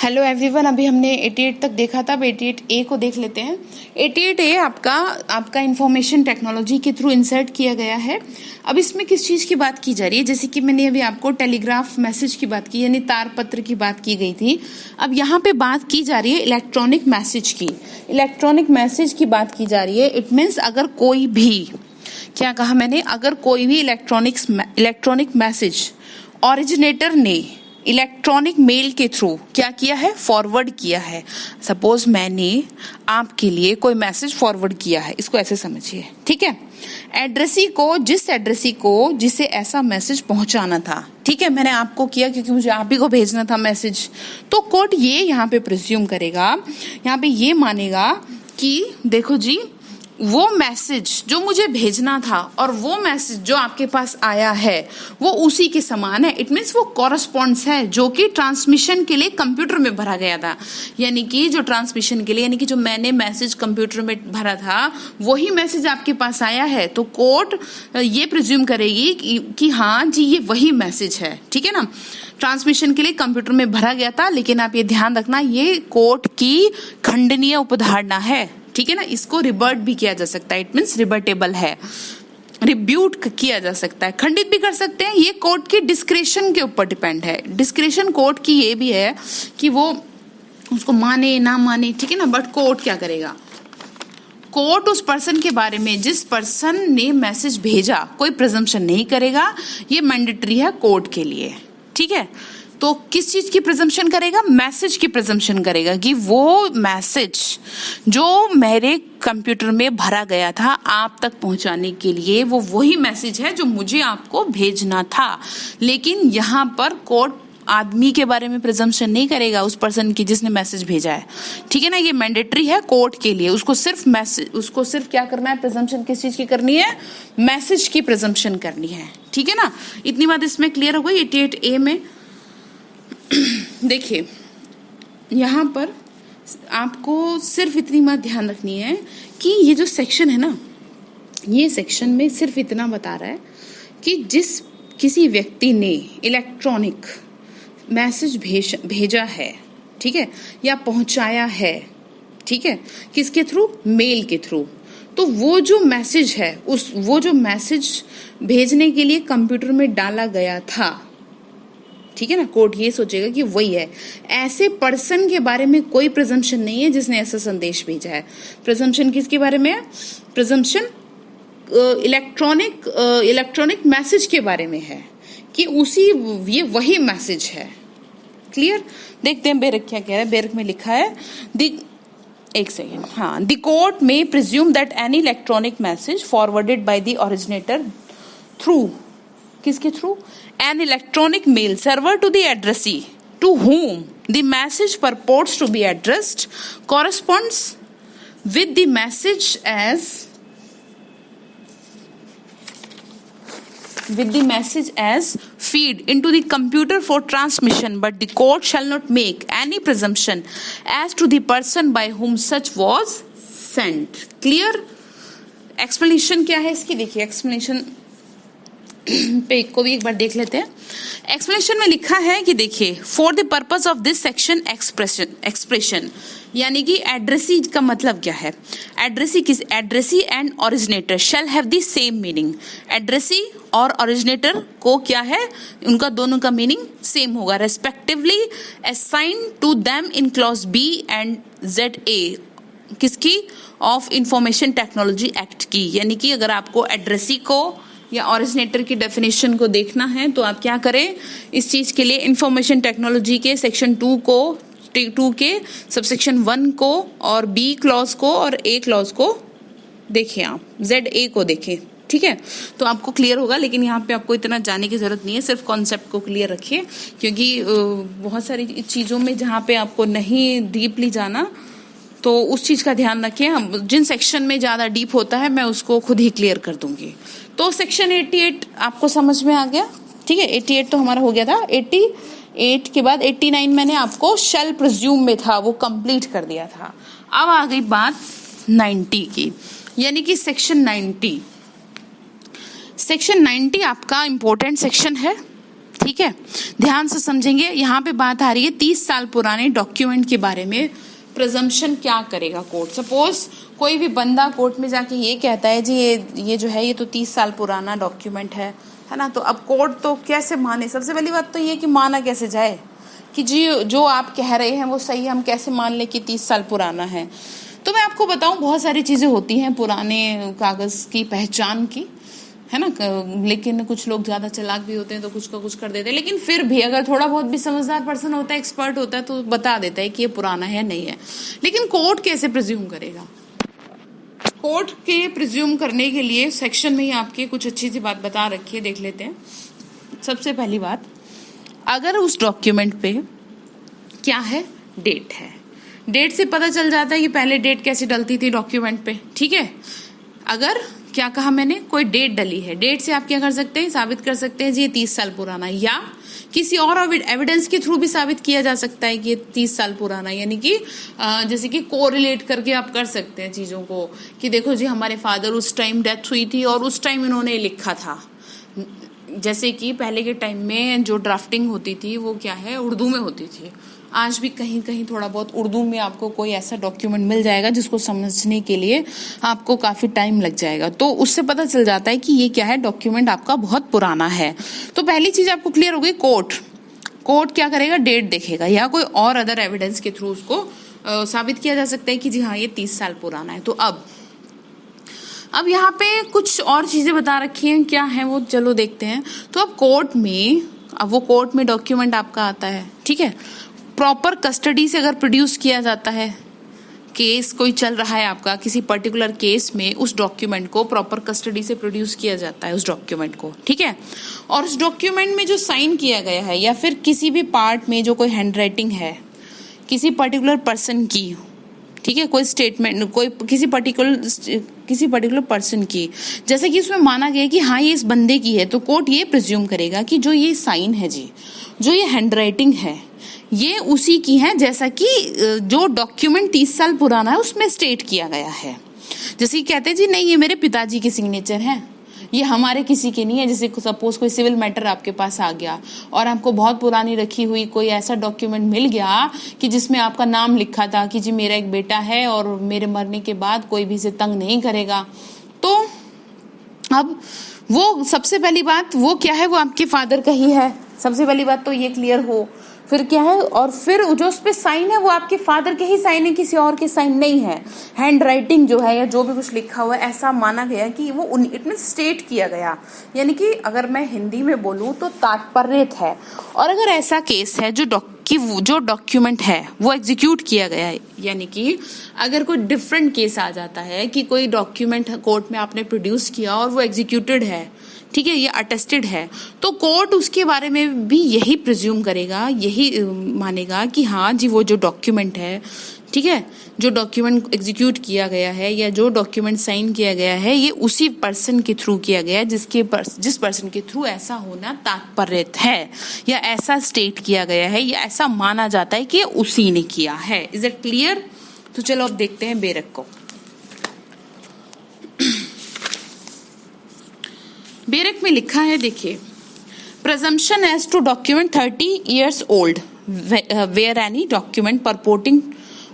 Hello everyone, अभी हमने 88 तक देखा था। अब 88A को देख लेते हैं। 88A आपका इंफॉर्मेशन टेक्नोलॉजी के थ्रू इंसर्ट किया गया है। अब इसमें किस चीज़ की बात की जा रही है? जैसे कि मैंने अभी आपको टेलीग्राफ मैसेज की बात की, यानी तार पत्र की बात की गई थी। अब यहाँ पे बात की जा रही है इलेक्ट्रॉनिक मैसेज की। इलेक्ट्रॉनिक मैसेज की बात की जा रही है। इट मीन्स अगर कोई भी, क्या कहा मैंने, अगर कोई भी इलेक्ट्रॉनिक मैसेज ओरिजिनेटर ने इलेक्ट्रॉनिक मेल के थ्रू क्या किया है, फॉरवर्ड किया है। सपोज मैंने आपके लिए कोई मैसेज फॉरवर्ड किया है, इसको ऐसे समझिए, ठीक है। जिस एड्रेसी को जिसे ऐसा मैसेज पहुंचाना था, ठीक है, मैंने आपको किया क्योंकि मुझे आप ही को भेजना था मैसेज। तो कोर्ट ये यहाँ पे प्रिज्यूम करेगा, यहाँ पे ये मानेगा कि देखो जी, वो मैसेज जो मुझे भेजना था और वो मैसेज जो आपके पास आया है वो उसी के समान है। इट मीन्स वो कॉरस्पॉन्ड्स है जो कि ट्रांसमिशन के लिए कंप्यूटर में भरा गया था। यानी कि जो ट्रांसमिशन के लिए, यानी कि जो मैंने मैसेज कंप्यूटर में भरा था वही मैसेज आपके पास आया है। तो कोर्ट ये प्रिज्यूम करेगी कि हाँ जी, ये वही मैसेज है, ठीक है ना। ट्रांसमिशन के लिए कंप्यूटर में भरा गया था, लेकिन आप ये ध्यान रखना, ये कोर्ट की खंडनीय उपधारणा है, ठीक है ना। इसको रिबर्ट भी किया जा सकता है। इट मीन्स रिबर्टेबल है, रिब्यूट किया जा सकता है, खंडित भी कर सकते हैं। ये कोर्ट की डिस्क्रेशन के ऊपर डिपेंड है। डिस्क्रेशन कोर्ट की ये भी है कि वो उसको माने ना माने, ठीक है ना। बट कोर्ट क्या करेगा, कोर्ट उस पर्सन के बारे में, जिस पर्सन ने मैसेज भेजा, कोई प्रिजम्पशन नहीं करेगा। ये मैंडेटरी है कोर्ट के लिए, ठीक है। तो किस चीज की प्रिजम्पशन करेगा? मैसेज की प्रिजम्पशन करेगा कि वो मैसेज जो मेरे कंप्यूटर में भरा गया था आप तक पहुंचाने के लिए, वो वही मैसेज है जो मुझे आपको भेजना था। लेकिन यहाँ पर कोर्ट आदमी के बारे में प्रिजम्पशन नहीं करेगा, उस पर्सन की जिसने मैसेज भेजा है, ठीक है ना। ये मैंडेटरी है कोर्ट के लिए। उसको सिर्फ क्या करना है, प्रिजम्पशन किस चीज की करनी है? मैसेज की प्रिजम्पशन करनी है, ठीक है ना। इतनी बात इसमें क्लियर हो गई। 88A में देखिए, यहाँ पर आपको सिर्फ इतनी बात ध्यान रखनी है कि ये जो सेक्शन है ना, ये सेक्शन में सिर्फ इतना बता रहा है कि जिस किसी व्यक्ति ने इलेक्ट्रॉनिक मैसेज भेजा है, ठीक है, या पहुंचाया है, ठीक है, किसके थ्रू? मेल के थ्रू। तो वो जो मैसेज है, वो जो मैसेज भेजने के लिए कंप्यूटर में डाला गया था, ठीक है ना, कोर्ट ये सोचेगा कि वही है। ऐसे पर्सन के बारे में कोई प्रिजम्पशन नहीं है जिसने ऐसा संदेश भेजा है। प्रिजम्पशन किसके बारे में है? प्रिजम्पशन इलेक्ट्रॉनिक मैसेज के बारे में है कि ये वही मैसेज है। क्लियर? देखते हैं बेरक क्या कह रहा है। बेरक में लिखा है एक सेकेंड, हाँ, द कोर्ट में presume that any electronic message forwarded by the originator through, किसके through? An electronic mail server to the addressee to whom the message purports to be addressed corresponds with the message as feed into the computer for transmission, but the court shall not make any presumption as to the person by whom such was sent. Clear? Explanation क्या है इसकी? देखिए, explanation पे को भी एक बार देख लेते हैं। एक्सप्लेनेशन में लिखा है कि देखिए, for the purpose of this section expression, यानी कि एड्रेसी का मतलब क्या है? Addressee and originator shall have the same meaning. Addressee और ओरिजिनेटर को क्या है, उनका दोनों का मीनिंग सेम होगा, respectively assign to them in clause B and ZA किसकी? ऑफ इंफॉर्मेशन टेक्नोलॉजी एक्ट की। यानी कि अगर आपको एड्रेसी को या ओरिजिनेटर की डेफिनेशन को देखना है तो आप क्या करें, इस चीज के लिए इंफॉर्मेशन टेक्नोलॉजी के सेक्शन 2 के सबसेक्शन 1 को और B क्लॉज को और A क्लॉज को देखें, आप ZA को देखें, ठीक है, तो आपको क्लियर होगा। लेकिन यहाँ पे आपको इतना जाने की जरूरत नहीं है, सिर्फ कॉन्सेप्ट को क्लियर रखिए, क्योंकि बहुत सारी चीजों में जहाँ पे आपको नहीं डीपली जाना, तो उस चीज का ध्यान रखिए। हम जिन सेक्शन में ज्यादा डीप होता है मैं उसको खुद ही क्लियर कर दूंगी। तो सेक्शन 88 आपको समझ में आ गया, ठीक है। 88 तो हमारा हो गया था। 88 के बाद 89 मैंने आपको शेल प्रिज्यूम में था, वो कंप्लीट कर दिया था। अब आ गई बात 90 की, यानी कि सेक्शन 90। सेक्शन 90 आपका इंपॉर्टेंट सेक्शन है, ठीक है, ध्यान से समझेंगे। यहाँ पे बात आ रही है 30 साल पुराने डॉक्यूमेंट के बारे में। प्रिजम्पशन क्या करेगा कोर्ट? सपोज कोई भी बंदा कोर्ट में जाके ये कहता है जी ये जो है ये तो 30 साल पुराना डॉक्यूमेंट है ना, तो अब कोर्ट तो कैसे माने? सबसे पहली बात तो ये कि माना कैसे जाए कि जी जो आप कह रहे हैं वो सही है, हम कैसे मान ले कि 30 साल पुराना है? तो मैं आपको बताऊं, बहुत सारी चीजें होती हैं पुराने कागज की पहचान की, है ना, लेकिन कुछ लोग ज्यादा चालाक भी होते हैं तो कुछ का कुछ कर देते हैं। लेकिन फिर भी अगर थोड़ा बहुत भी समझदार पर्सन होता है, एक्सपर्ट होता है, तो बता देता है कि ये पुराना है नहीं है। लेकिन कोर्ट कैसे प्रिज्यूम करेगा? कोर्ट के प्रिज्यूम करने के लिए सेक्शन में ही आपके कुछ अच्छी सी बात बता रखी है, देख लेते हैं। सबसे पहली बात, अगर उस डॉक्यूमेंट पे क्या है, डेट है, डेट से पता चल जाता है कि पहले डेट कैसे डलती थी डॉक्यूमेंट पे, ठीक है। अगर क्या कहा मैंने, कोई डेट डली है, डेट से आप क्या कर सकते हैं, साबित कर सकते हैं जी ये 30 साल पुराना है, या किसी और एविडेंस के थ्रू भी साबित किया जा सकता है कि ये 30 साल पुराना है। यानी कि जैसे कि कोरिलेट करके आप कर सकते हैं चीजों को कि देखो जी हमारे फादर उस टाइम डेथ हुई थी और उस टाइम इन्होंने लिखा था। जैसे कि पहले के टाइम में जो ड्राफ्टिंग होती थी वो क्या है, उर्दू में होती थी। आज भी कहीं कहीं थोड़ा बहुत उर्दू में आपको कोई ऐसा डॉक्यूमेंट मिल जाएगा जिसको समझने के लिए आपको काफी टाइम लग जाएगा, तो उससे पता चल जाता है कि ये क्या है, डॉक्यूमेंट आपका बहुत पुराना है। तो पहली चीज आपको क्लियर हो गई, कोर्ट क्या करेगा, डेट देखेगा या कोई और अदर एविडेंस के थ्रू उसको साबित किया जा सकता है कि जी हाँ ये 30 साल पुराना है। तो अब यहाँ पे कुछ और चीजें बता रखी हैं, क्या है वो चलो देखते हैं। तो अब कोर्ट में डॉक्यूमेंट आपका आता है, ठीक है, प्रॉपर कस्टडी से अगर प्रोड्यूस किया जाता है, केस कोई चल रहा है आपका किसी पर्टिकुलर केस में, उस डॉक्यूमेंट को प्रॉपर कस्टडी से प्रोड्यूस किया जाता है उस डॉक्यूमेंट को, ठीक है। और उस डॉक्यूमेंट में जो साइन किया गया है या फिर किसी भी पार्ट में जो कोई हैंडराइटिंग है किसी पर्टिकुलर पर्सन की, ठीक है, कोई स्टेटमेंट कोई किसी पर्टिकुलर पर्सन की, जैसे कि उसमें माना गया कि हाँ ये इस बंदे की है, तो कोर्ट ये प्रिज्यूम करेगा कि जो ये साइन है जी, जो ये हैंडराइटिंग है, ये उसी की है जैसा कि जो डॉक्यूमेंट 30 साल पुराना है उसमें स्टेट किया गया है। जैसे कि कहते हैं जी नहीं ये मेरे पिताजी के सिग्नेचर हैं, ये हमारे किसी के नहीं है। जैसे सपोज कोई सिविल मैटर आपके पास आ गया और आपको बहुत पुरानी रखी हुई कोई ऐसा डॉक्यूमेंट मिल गया कि जिसमें आपका नाम लिखा था कि जी मेरा एक बेटा है और मेरे मरने के बाद कोई भी इसे तंग नहीं करेगा, तो अब वो सबसे पहली बात वो क्या है, वो आपके फादर का ही है, सबसे पहली बात तो ये क्लियर हो। फिर क्या है, और फिर जो उस पे साइन है वो आपके फादर के ही साइन है, किसी और के साइन नहीं है। हैंड राइटिंग जो है या जो भी कुछ लिखा हुआ है ऐसा माना गया कि वो इट मीन स्टेट किया गया, यानी कि अगर मैं हिंदी में बोलूं तो तात्पर्य है। और अगर ऐसा केस है जो डॉक्यूमेंट है वो एग्जीक्यूट किया गया है, यानी कि अगर कोई डिफरेंट केस आ जाता है कि कोई डॉक्यूमेंट कोर्ट में आपने प्रोड्यूस किया और वो एग्जीक्यूटेड है, ठीक है, ये अटेस्टेड है, तो कोर्ट उसके बारे में भी यही प्रिज्यूम करेगा, यही मानेगा कि हाँ जी वो जो डॉक्यूमेंट है, ठीक है, जो डॉक्यूमेंट एग्जीक्यूट किया गया है या जो डॉक्यूमेंट साइन किया गया है ये उसी पर्सन के थ्रू किया गया है जिस पर्सन के थ्रू ऐसा होना तात्पर्य है या ऐसा स्टेट किया गया है या ऐसा माना जाता है कि उसी ने किया है। Is it clear? तो चलो अब देखते हैं बेरक को। बेरक में लिखा है, देखिए, presumption as to document 30 years old where any document purporting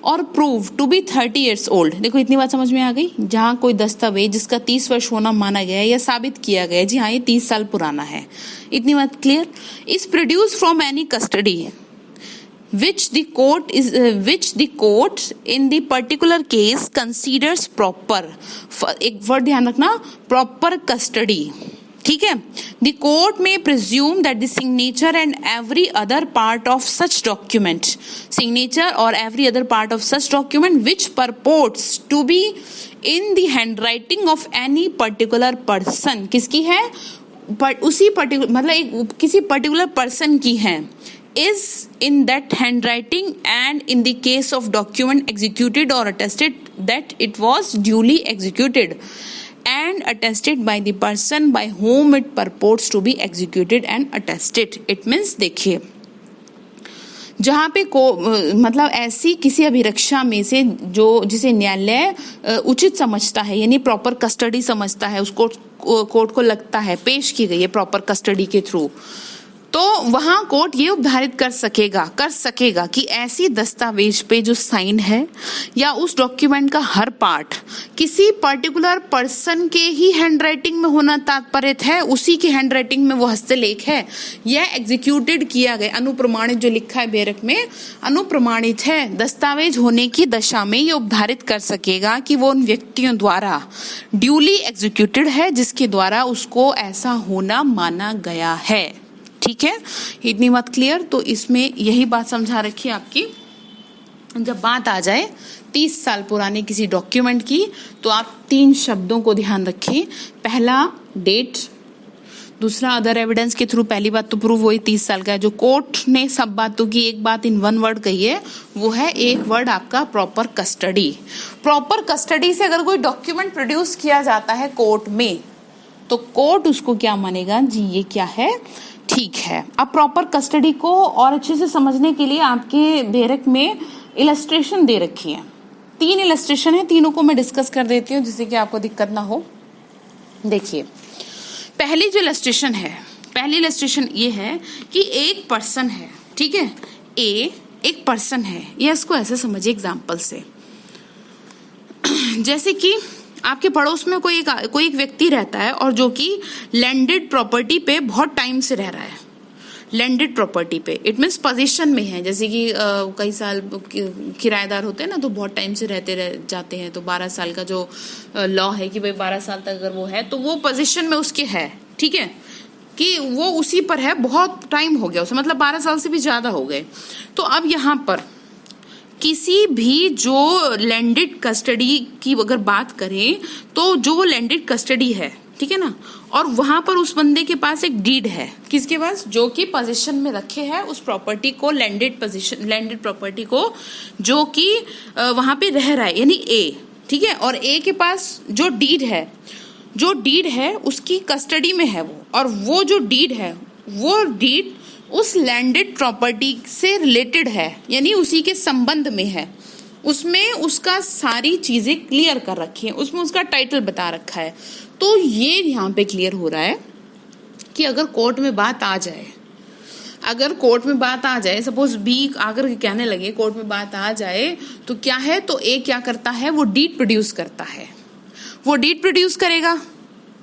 or proved to be 30 years old, देखो इतनी बात समझ में आ गई, जहां कोई दस्तावेज जिसका 30 वर्ष होना माना गया है या साबित किया गया है जी हाँ ये 30 साल पुराना है, इतनी बात clear. Is produce from any custody which the court in the particular case considers proper, एक वर्ड ध्यान रखना, proper custody, ठीक है। The court may presume that the signature and every other part of such document, signature or every other part of such document which purports to be in the handwriting of any particular person, किसकी है, उसी particular मतलब किसी particular person की है, is in that handwriting and in the case of document executed or attested that it was duly executed and attested by the person by whom it purports to be executed and attested. It means देखिए, जहाँ पे मतलब ऐसी किसी अभिरक्षा में से जो जिसे न्यायालय उचित समझता है यानी प्रॉपर कस्टडी समझता है, उसको कोर्ट को लगता है पेश की गई है प्रॉपर कस्टडी के थ्रू, तो वहां कोर्ट ये उपधारित कर सकेगा कि ऐसी दस्तावेज पे जो साइन है या उस डॉक्यूमेंट का हर पार्ट किसी पर्टिकुलर पर्सन के ही हैंडराइटिंग में होना तात्पर्य है, उसी के हैंडराइटिंग में वो हस्तलेख है, यह एग्जीक्यूटेड किया गया, अनुप्रमाणित जो लिखा है बेरक में अनुप्रमाणित है, दस्तावेज होने की दशा में ये उपधारित कर सकेगा कि वो उन व्यक्तियों द्वारा ड्यूली एग्जीक्यूटेड है जिसके द्वारा उसको ऐसा होना माना गया है। ठीक है, इतनी बात क्लियर। तो इसमें यही बात समझा रखी है आपकी। जब बात आ जाए 30 साल पुराने किसी डॉक्यूमेंट की तो आप 3 शब्दों को ध्यान रखें। पहला डेट, दूसरा अदर एविडेंस के थ्रू, पहली बात तो प्रूव हुई 30 साल का है। जो कोर्ट ने सब बातों की एक बात इन वन वर्ड कही है, वो है एक वर्ड आपका प्रॉपर कस्टडी। प्रॉपर कस्टडी से अगर कोई डॉक्यूमेंट प्रोड्यूस किया जाता है कोर्ट में तो कोर्ट उसको क्या मानेगा जी, ये क्या है, ठीक है। अब प्रॉपर कस्टडी को और अच्छे से समझने के लिए आपके बेरक में इलस्ट्रेशन दे रखी है। 3 इलस्ट्रेशन है, तीनों को मैं डिस्कस कर देती हूँ जिससे कि आपको दिक्कत ना हो। देखिए, पहली जो इलस्ट्रेशन है, पहली इलस्ट्रेशन ये है कि एक पर्सन है, ठीक है, ए एक पर्सन है, या इसको ऐसे समझिए एग्जाम्पल से, जैसे कि आपके पड़ोस में कोई एक व्यक्ति रहता है और जो कि लैंडेड प्रॉपर्टी पे बहुत टाइम से रह रहा है। लैंडेड प्रॉपर्टी पे इट मीन्स पोजीशन में है, जैसे कि कई साल किराएदार होते हैं ना, तो बहुत टाइम से रह जाते हैं, तो 12 साल का जो लॉ है कि भाई 12 साल तक अगर वो है तो वो पोजीशन में उसके है, ठीक है, कि वो उसी पर है, बहुत टाइम हो गया उसे, मतलब 12 साल से भी ज्यादा हो गए। तो अब यहाँ पर किसी भी जो लैंडेड कस्टडी की अगर बात करें तो जो वो लैंडेड कस्टडी है, ठीक है ना, और वहां पर उस बंदे के पास एक डीड है, किसके पास, जो कि पोजीशन में रखे है उस प्रॉपर्टी को, लैंडेड प्रॉपर्टी को, जो कि वहां पे रह रहा है, यानी ए, ठीक है, और ए के पास जो डीड है उसकी कस्टडी में है वो, और वो जो डीड है वो डीड उस लैंडेड प्रॉपर्टी से रिलेटेड है, यानी उसी के संबंध में है, उसमें उसका सारी चीजें क्लियर कर रखी है, उसमें उसका टाइटल बता रखा है। तो ये यहाँ पे क्लियर हो रहा है कि अगर कोर्ट में बात आ जाए, सपोज बी आकर के कहने लगे कोर्ट में बात आ जाए तो क्या है, तो ए क्या करता है, वो डीड प्रोड्यूस करता है, वो डीड प्रोड्यूस करेगा,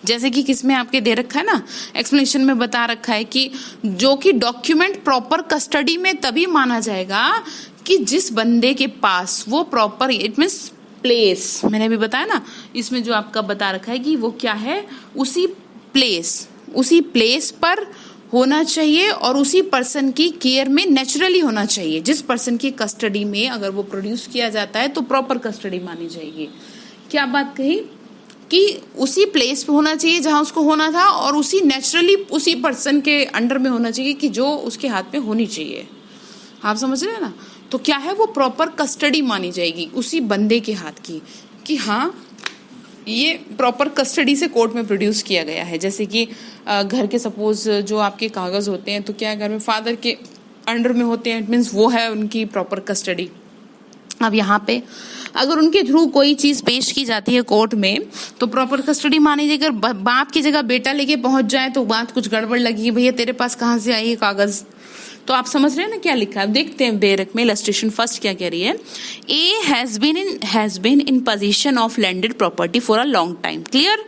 जैसे कि किसमें आपके दे रखा है ना, एक्सप्लेनेशन में बता रखा है कि जो कि डॉक्यूमेंट प्रॉपर कस्टडी में तभी माना जाएगा कि जिस बंदे के पास वो प्रॉपर, इट मीन्स प्लेस, मैंने भी बताया ना, इसमें जो आपका बता रखा है कि वो क्या है, उसी प्लेस पर होना चाहिए और उसी पर्सन की केयर में नेचुरली होना चाहिए। जिस पर्सन की कस्टडी में अगर वो प्रोड्यूस किया जाता है तो प्रॉपर कस्टडी मानी जाएगी। क्या बात कही कि उसी प्लेस पे होना चाहिए जहां उसको होना था, और उसी नेचुरली उसी पर्सन के अंडर में होना चाहिए कि जो उसके हाथ में होनी चाहिए। आप समझ रहे हैं ना, तो क्या है, वो प्रॉपर कस्टडी मानी जाएगी उसी बंदे के हाथ की, कि हाँ ये प्रॉपर कस्टडी से कोर्ट में प्रोड्यूस किया गया है। जैसे कि घर के सपोज जो आपके कागज होते हैं, तो क्या घर में फादर के अंडर में होते हैं, इट मीन्स वो है उनकी प्रॉपर कस्टडी। अब यहाँ पे अगर उनके थ्रू कोई चीज पेश की जाती है कोर्ट में तो प्रॉपर कस्टडी मानी जाएगी। अगर बाप की जगह बेटा लेके पहुंच जाए तो बात कुछ गड़बड़ लगी, भैया तेरे पास कहाँ से आई है कागज, तो आप समझ रहे हैं ना क्या लिखा है। देखते हैं बेरक में इलस्ट्रेशन फर्स्ट क्या कह रही है, A has been in position of landed property for a long time, clear,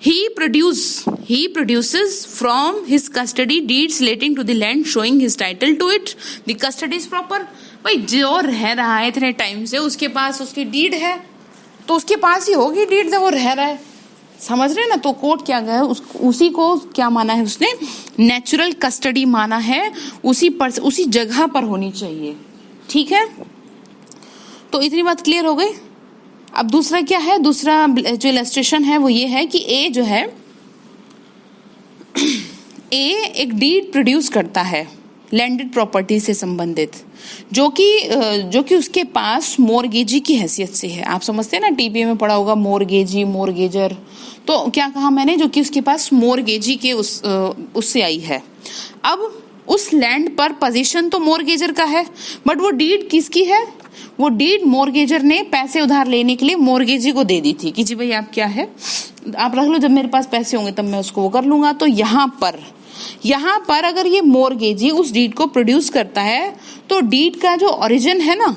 he produces from his custody deeds relating to the land showing his title to it, the custody is proper। भाई जो रह रहा है इतने time से उसके पास उसकी deed है तो उसके पास ही होगी डीड जब वो रह रहा है, समझ रहे हैं ना। तो कोर्ट क्या गया, उसी को क्या माना है उसने, नेचुरल कस्टडी माना है, उसी जगह पर होनी चाहिए, ठीक है। तो इतनी बात क्लियर हो गई। अब दूसरा क्या है, दूसरा जो इलस्ट्रेशन है वो ये है कि ए जो है, ए एक डीड प्रोड्यूस करता है लैंडेड प्रॉपर्टी से संबंधित, जो कि उसके पास मोर्गेजी की हैसियत से है। आप समझते हैं ना, टीपीए में पढ़ा होगा मोर्गेजी, मोर्गेजर। तो क्या कहा मैंने, जो कि उसके पास मोर्गेजी के उससे आई है। अब उस लैंड पर पोजीशन तो मोर्गेजर का है, बट वो डीड किसकी है, वो डीड मोर्गेजर ने पैसे उधार लेने के लिए मोर्गेजी को दे दी थी कि जी भाई आप क्या है, आप रख लो, जब मेरे पास पैसे होंगे तब मैं उसको वो कर लूंगा। तो यहाँ पर यहाँ पर अगर ये मोर्गेजी उस डीड को प्रोड्यूस करता है तो डीड का जो ओरिजिन है ना,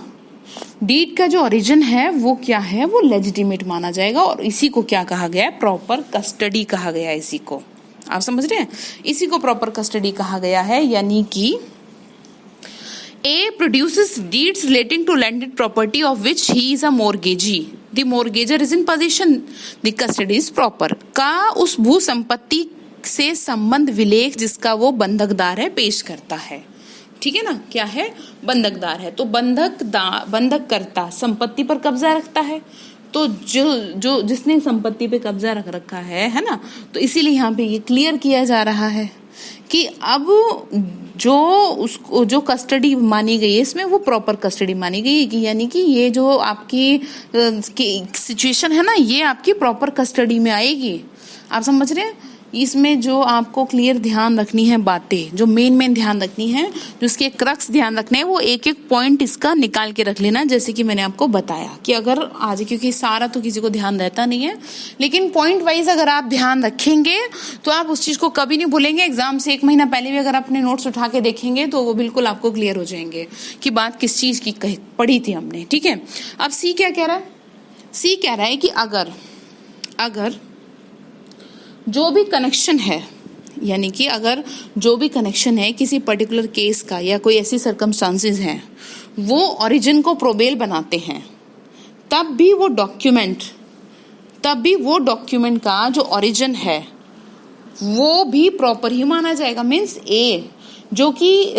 डीड का जो ओरिजिन है वो क्या है, वो लेजिटिमेट माना जाएगा। और इसी को क्या कहा गया है, प्रॉपर कस्टडी कहा गया है। इसी को आप समझ रहे हैं, इसी को प्रॉपर कस्टडी कहा गया है। यानी कि A produces deeds relating to landed property of which he is a mortgagee. The mortgager is in possession. The custody is proper. का उस भू संपत्ति से संबंध विलेख जिसका वो बंधकदार है पेश करता है। ठीक है ना, क्या है, बंधकदार है। तो बंधककर्ता संपत्ति पर कब्जा रखता है। तो जो जिसने संपत्ति पे कब्जा रख रखा है ना, तो इसीलिए यहाँ पे ये क्लियर किया जा रहा है कि अब जो कस्टडी मानी गई है इसमें वो प्रॉपर कस्टडी मानी गई है कि यानी कि ये जो आपकी सिचुएशन है ना, ये आपकी प्रॉपर कस्टडी में आएगी। आप समझ रहे हैं, इसमें जो आपको क्लियर ध्यान रखनी है बातें, जो मेन ध्यान रखनी है, जो इसके क्रक्स ध्यान रखने हैं, वो एक एक पॉइंट इसका निकाल के रख लेना। जैसे कि मैंने आपको बताया कि अगर आज, क्योंकि सारा तो किसी को ध्यान रहता नहीं है, लेकिन पॉइंट वाइज अगर आप ध्यान रखेंगे तो आप उस चीज को कभी नहीं भूलेंगे। एग्जाम से 1 महीना पहले भी अगर अपने नोट्स उठा के देखेंगे तो वो बिल्कुल आपको क्लियर हो जाएंगे कि बात किस चीज की पढ़ी थी हमने। ठीक है, अब सी क्या कह रहा है, सी कह रहा है कि अगर जो भी कनेक्शन है, यानी कि अगर जो भी कनेक्शन है किसी पर्टिकुलर केस का या कोई ऐसी सर्कमस्टांसेस हैं वो ओरिजिन को प्रोबेल बनाते हैं, तब भी वो डॉक्यूमेंट का जो ओरिजिन है वो भी प्रॉपर ही माना जाएगा। मीन्स ए जो कि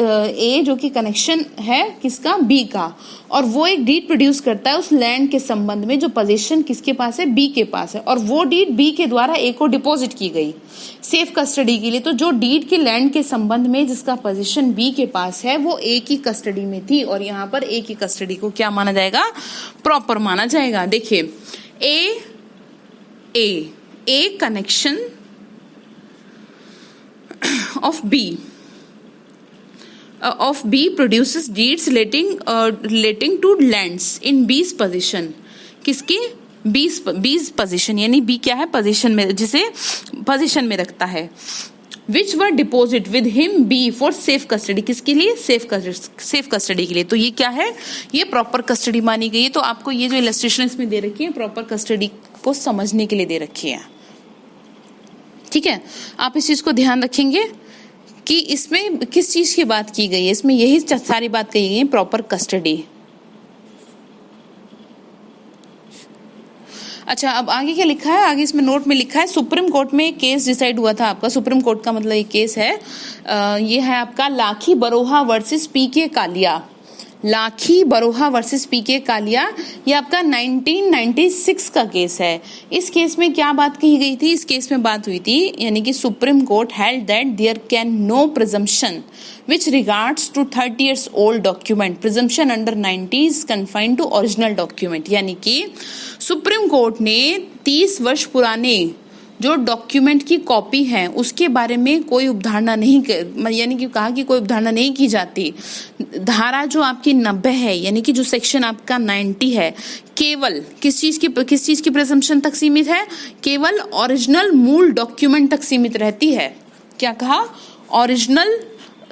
कनेक्शन है किसका, बी का, और वो एक डीड प्रोड्यूस करता है उस लैंड के संबंध में जो पोजीशन किसके पास है, बी के पास है, और वो डीड बी के द्वारा ए को डिपॉजिट की गई सेफ कस्टडी के लिए। तो जो डीड के लैंड के संबंध में जिसका पोजीशन बी के पास है वो ए की कस्टडी में थी, और यहाँ पर ए की कस्टडी को क्या माना जाएगा, प्रॉपर माना जाएगा। देखिए, ए connection of B produces deeds relating to lands in B's possession। किसकी, B's possession, यानी B क्या है, पोजीशन में, जिसे पोजीशन में रखता है। which were deposit with him B for safe custody, किसके लिए, सेफ कस्टडी के लिए। तो ये क्या है, ये प्रॉपर कस्टडी मानी गई है। तो आपको ये जो इलस्ट्रेशन इसमें दे रखी है प्रॉपर कस्टडी को समझने के लिए दे रखी है। ठीक है, आप इस चीज को ध्यान रखेंगे कि इसमें किस चीज की बात की गई है, इसमें यही सारी बात कही गई है, प्रॉपर कस्टडी। अच्छा, अब आगे क्या लिखा है, आगे इसमें नोट में लिखा है सुप्रीम कोर्ट में केस डिसाइड हुआ था आपका। सुप्रीम कोर्ट का मतलब ये केस है, ये है आपका लाखी बरोहा वर्सेस पीके कालिया। लाखी बरोहा वर्सेस पीके कालिया, ये आपका 1996 का केस है। इस केस में क्या बात कही गई थी, इस केस में बात हुई थी, यानी कि Supreme Court held that there can no presumption which regards to 30 years old document, presumption under 90 is confined to original document। यानी कि सुप्रीम कोर्ट ने 30 वर्ष पुराने जो डॉक्यूमेंट की कॉपी है उसके बारे में कोई उपधारणा नहीं, यानी कि कहा कि कोई उपधारणा नहीं की जाती। धारा जो आपकी 90 है, यानी कि जो सेक्शन आपका 90 है, केवल किस चीज की प्रिजम्पशन तक सीमित है, केवल ओरिजिनल मूल डॉक्यूमेंट तक सीमित रहती है। क्या कहा, ओरिजिनल,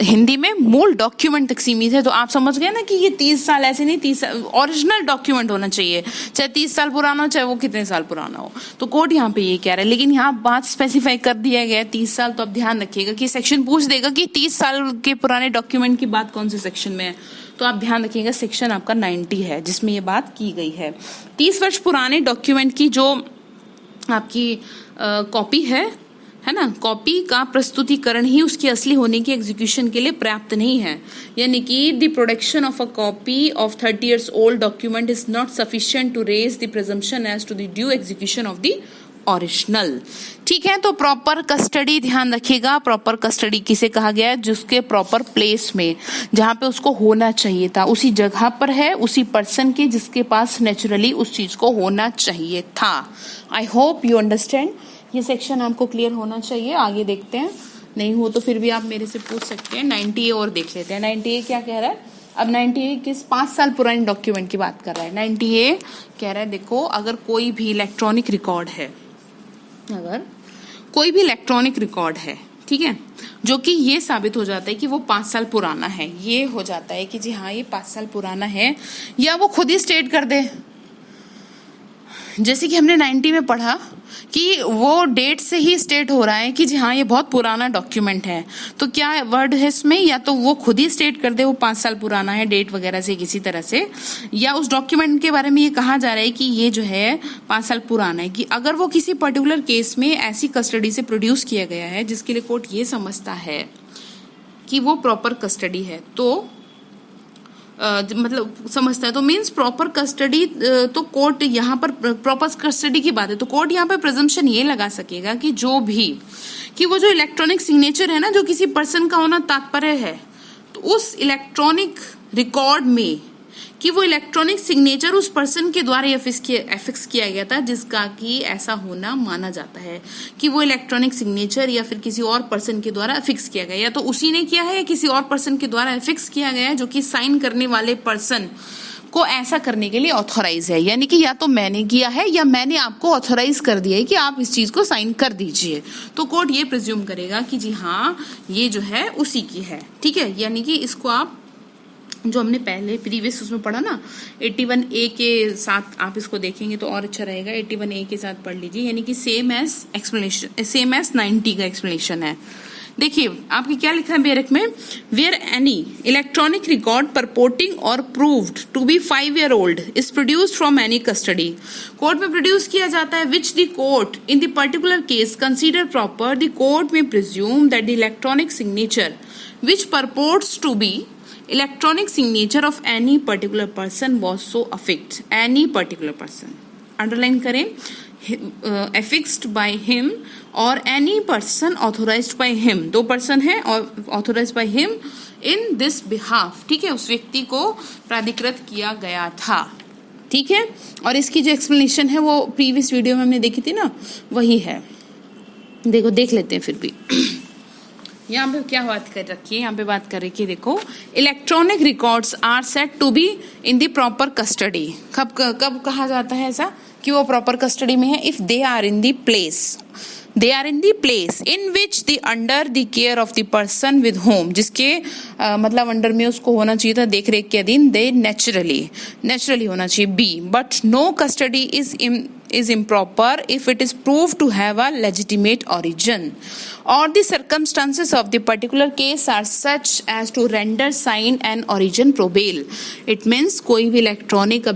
हिंदी में मूल डॉक्यूमेंट तक सीमित है। तो आप समझ गए ना कि ये 30 साल ऐसे नहीं, 30 साल ओरिजिनल डॉक्यूमेंट होना चाहिए, चाहे 30 साल पुराना हो, चाहे वो कितने साल पुराना हो। तो कोर्ट यहाँ पे ये कह रहा है, लेकिन यहाँ बात स्पेसिफाई कर दिया गया है 30 साल। तो अब ध्यान रखिएगा कि सेक्शन पूछ देगा कि 30 साल के पुराने डॉक्यूमेंट की बात कौन से सेक्शन में है। तो आप ध्यान रखिएगा सेक्शन आपका 90 है जिसमें ये बात की गई है। 30 वर्ष पुराने डॉक्यूमेंट की जो आपकी कॉपी है ना, कॉपी का प्रस्तुतिकरण ही उसकी असली होने की एग्जीक्यूशन के लिए पर्याप्त नहीं है। यानी कि the production of a copy of 30 years old document is not sufficient to raise the presumption as to the due execution of the original. ठीक है, तो प्रॉपर कस्टडी ध्यान रखिएगा। प्रॉपर कस्टडी किसे कहा गया है, जिसके प्रॉपर प्लेस में, जहां पे उसको होना चाहिए था, उसी जगह पर है, उसी पर्सन के जिसके पास नेचुरली उस चीज को होना चाहिए था। I hope you understand. ये सेक्शन आपको क्लियर होना चाहिए। आगे देखते हैं, नहीं हो तो फिर भी आप मेरे से पूछ सकते हैं। 90A और देख लेते हैं। 90A क्या कह रहा है, अब 90A किस 5 साल पुराने डॉक्यूमेंट की बात कर रहा है। 90A कह रहा है, देखो अगर कोई भी इलेक्ट्रॉनिक रिकॉर्ड है, अगर कोई भी इलेक्ट्रॉनिक रिकॉर्ड है, ठीक है, जो कि ये साबित हो जाता है कि वो 5 साल पुराना है। ये हो जाता है कि जी हाँ ये 5 साल पुराना है, या वो खुद ही स्टेट कर दे, जैसे कि हमने 90 में पढ़ा कि वो डेट से ही स्टेट हो रहा है कि जी हाँ ये बहुत पुराना डॉक्यूमेंट है। तो क्या वर्ड है इसमें, या तो वो खुद ही स्टेट कर दे वो 5 साल पुराना है डेट वगैरह से किसी तरह से, या उस डॉक्यूमेंट के बारे में ये कहा जा रहा है कि ये जो है 5 साल पुराना है, कि अगर वो किसी पर्टिकुलर केस में ऐसी कस्टडी से प्रोड्यूस किया गया है जिसके लिए कोर्ट ये समझता है कि वो प्रॉपर कस्टडी है, तो मतलब समझता है, तो मीन्स प्रॉपर कस्टडी, तो कोर्ट यहाँ पर प्रॉपर कस्टडी की बात है तो कोर्ट यहाँ पर प्रिजम्पशन ये लगा सकेगा कि जो भी, कि वो जो इलेक्ट्रॉनिक सिग्नेचर है ना जो किसी पर्सन का होना तात्पर्य है, तो उस इलेक्ट्रॉनिक रिकॉर्ड में कि वो इलेक्ट्रॉनिक सिग्नेचर उस पर्सन के द्वारा एफिक्स किया गया था जिसका कि ऐसा होना माना जाता है, कि वो इलेक्ट्रॉनिक सिग्नेचर या फिर किसी और पर्सन के द्वारा एफिक्स किया गया, या तो उसी ने किया है या किसी और पर्सन के द्वारा एफिक्स किया गया है जो कि साइन करने वाले पर्सन को ऐसा करने के लिए ऑथोराइज है, यानी कि या तो मैंने किया है या मैंने आपको ऑथोराइज कर दिया है कि आप इस चीज को साइन कर दीजिए। तो कोर्ट ये प्रिज्यूम करेगा कि जी हाँ ये जो है उसी की है। ठीक है, यानी कि इसको आप जो हमने पहले प्रीवियस उसमें पढ़ा ना 81A के साथ आप इसको देखेंगे तो और अच्छा रहेगा। 81A के साथ पढ़ लीजिए, यानी कि same as explanation, same as 90 का एक्सप्लेनेशन है। देखिए आपकी क्या लिखा है बेरक में, where any electronic record purporting और proved to be 5 year old is produced from any custody, court में प्रोड्यूस किया जाता है, which the court in the particular case consider proper, the court में presume that the electronic signature which purports to be electronic signature of any particular person was so affixed, any particular person, underline करें, affixed by him or any person authorized by him, 2 person है और authorized by him in this behalf, ठीक है, उस व्यक्ति को प्राधिकृत किया गया था। ठीक है, और इसकी जो एक्सप्लेनेशन है वो प्रीवियस वीडियो में हमने देखी थी ना, वही है। देखो देख लेते हैं फिर भी यहाँ पे क्या बात कर रखी है, यहाँ पे बात कर रखी है, देखो electronic records are set to be in the proper custody. कब कहा जाता है ऐसा कि वो प्रॉपर कस्टडी में है, if they are in the place, they are in the place in which the under the care of the person with whom, जिसके मतलब अंडर में उसको होना चाहिए था देख रेख के अधीन, दे नेचुरली होना चाहिए। B but no custody is improper if it is proved to have a legitimate origin or the circumstances of the particular case are such as to render sign and origin probable. It means कोई भी electronic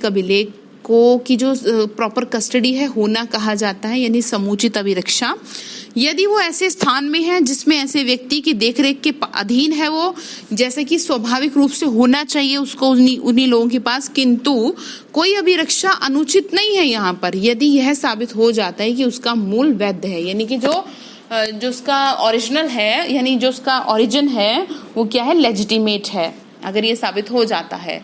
अभिलेख को की जो proper custody है होना कहा जाता है, यानी समुचित अभिरक्षा, यदि वो ऐसे स्थान में है जिसमें ऐसे व्यक्ति की देखरेख के अधीन है, वो जैसे कि स्वाभाविक रूप से होना चाहिए उसको उन्हीं लोगों के पास, किंतु कोई अभिरक्षा अनुचित नहीं है यहाँ पर, यदि यह साबित हो जाता है कि उसका मूल वैध है, यानी कि जो उसका ओरिजिनल है, यानी जो उसका ओरिजिन है वो क्या है, लेजिटिमेट है, अगर ये साबित हो जाता है,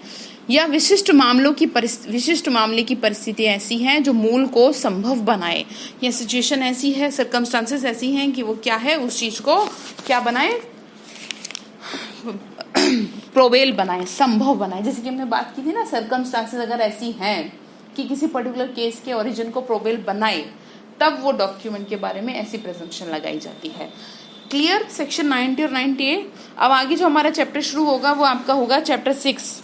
या विशिष्ट मामले की परिस्थिति ऐसी है जो मूल को संभव बनाए, या सिचुएशन ऐसी है, सर्कमस्टांसेस ऐसी हैं कि वो क्या है, उस चीज को क्या बनाए, प्रोबेल बनाए, संभव बनाए। जैसे कि हमने बात की थी ना, सर्कमस्टांसेस अगर ऐसी हैं कि किसी पर्टिकुलर केस के ओरिजिन को प्रोबेल बनाए, तब वो डॉक्यूमेंट के बारे में ऐसी प्रेजम्पशन लगाई जाती है। क्लियर, सेक्शन 90 और 90A। अब आगे जो हमारा चैप्टर शुरू होगा वो आपका होगा चैप्टर 6,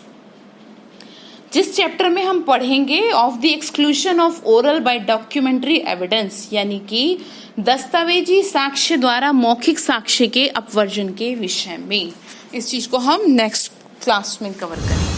जिस चैप्टर में हम पढ़ेंगे of the exclusion of oral by documentary evidence, यानी कि दस्तावेजी साक्ष्य द्वारा मौखिक साक्ष्य के अपवर्जन के विषय में। इस चीज को हम नेक्स्ट क्लास में कवर करेंगे।